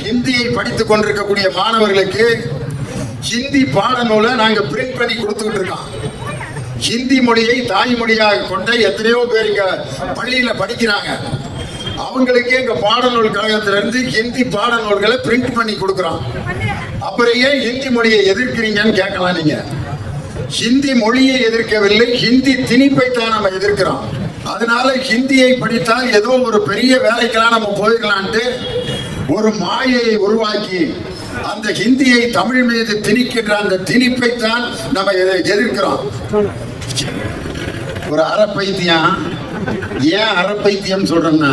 ஹிந்தியை படித்துக் கொண்டிருக்கக்கூடிய மாணவர்களுக்கு ஹிந்தி பாடநூலை நாங்க பிரிண்ட் பண்ணி கொடுத்துக்கிட்டு இருக்கோம். ஹிந்தி மொழியை தாய்மொழியாக கொண்ட எத்தனையோ பேர் இங்க பள்ளியில படிக்கிறாங்க. அவங்களுக்கு எங்க பாடநூல் கழகத்திலிருந்து ஹிந்தி பாடநூல்களை பிரிண்ட் பண்ணி கொடுக்குறோம். அப்புறம் ஏன் ஹிந்தி மொழியை எதிர்க்கிறீங்கன்னு கேட்கலாம். நீங்க ஹிந்தி மொழியை எதிர்க்கவில்லை, ஹிந்தி திணிப்பை தான் நம்ம எதிர்க்கிறோம். அதனால ஹிந்தியை படித்தால் ஏதோ ஒரு பெரிய வேலைக்கெல்லாம் நம்ம போயிடலான்ட்டு ஒரு மாயையை உருவாக்கி அந்த ஹிந்தியை தமிழ் மீது திணிக்கின்ற அந்த திணிப்பை தான் நம்ம எதிர்க்கிறோம். ஒரு அறப்பைத்தியம், ஏன் அறப்பைத்தியம் சொல்றோம்னா,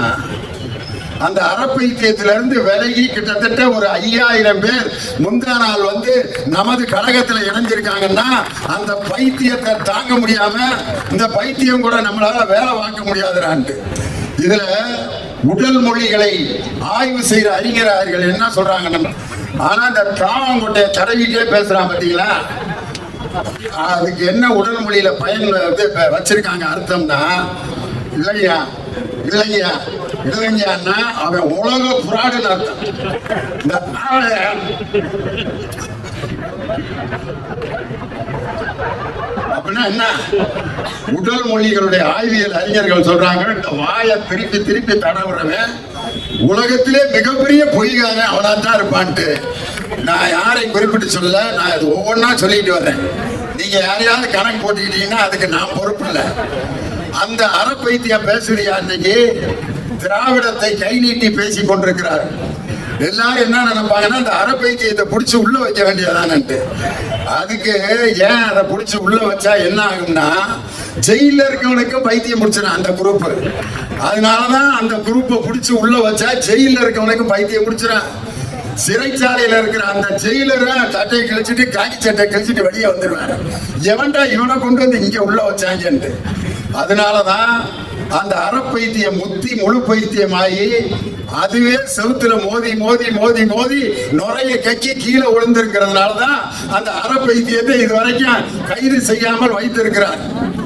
அந்த அறப்பைத்தியத்திலிருந்து விலகி கிட்டத்தட்ட ஒரு 5000 பேர் முந்தா நாள் வந்து நமது கழகத்தில் இணைஞ்சிருக்காங்கன்னா அந்த பைத்தியத்தை தாங்க முடியாம இந்த பைத்தியம் கூட நம்மளால வேலை பார்க்க முடியாதுறான்ட்டு. இதுல உடல் மொழிகளை ஆய்வு செய்யற அறிஞர்கள் என்ன சொல்றாங்க, ஆனா இந்த தாவங்கொட்டையை தடவிட்டே பேசுறான் பார்த்தீங்களா, அதுக்கு என்ன உடல் மொழியில பயன் வச்சிருக்காங்க அர்த்தம்னா, இல்லையா இல்லையா இல்லைங்கன்னா அவன் உலக புராடுன்னு அர்த்தம். இந்த அப்படின்னா என்ன, உடல் மொழிகளுடைய ஆய்வியல் அறிஞர்கள் சொல்றாங்க, இந்த வாயை திருப்பி திருப்பி தடவுறவன் உலகத்திலே மிகப்பெரிய பொய்காரன் அவனாத்தான் இருப்பான்ட்டு. நான் யாரையும் குறிப்பிட்டு சொல்ல, நான் அது ஒவ்வொன்றா சொல்லிட்டு வரேன். நீங்க யாரையாவது கணக்கு போட்டுக்கிட்டீங்கன்னா அதுக்கு நான் பொறுப்பு இல்லை. அந்த அறப்பைத்தியம் பேசுறியா இன்னைக்கு திராவிடத்தை கை நீட்டி பேசி கொண்டிருக்கிறார். எல்லாரும் என்ன நினைப்பாங்கன்னா அந்த அறப்பைத்தியத்தை பிடிச்சி உள்ள வைக்க வேண்டியதானு. அதுக்கு ஏன் அதை பிடிச்சி உள்ள வச்சா என்ன ஆகும்னா, ஜெயில இருக்கவனுக்கும் பைத்தியம் முடிச்சிடும் அந்த குரூப். அதனாலதான் அந்த குரூப்பை பிடிச்சி உள்ள வச்சா ஜெயில இருக்கவனுக்கும் பைத்தியம் முடிச்சிடும். சிறைச்சாலையில இருக்கிற அந்த ஜெயிலரை சட்டையை கிழிச்சிட்டு காக்கி சட்டை கிழிச்சிட்டு வெளியே வந்துடுவாரு. எவன்டா இவனை கொண்டு வந்து இங்க உள்ள வச்சாங்கன்ட்டு. அதனாலதான் அந்த அறப்பைத்தியம் முத்தி முழு பைத்தியமாகி அதுவே செவுத்துல மோதி மோதி மோதி மோதி நுரைய கக்கி கீழே விழுந்திருக்கிறதுனாலதான் அந்த அறப்பைத்தியத்தை இதுவரைக்கும் கைது செய்யாமல் வைத்திருக்கிறார்.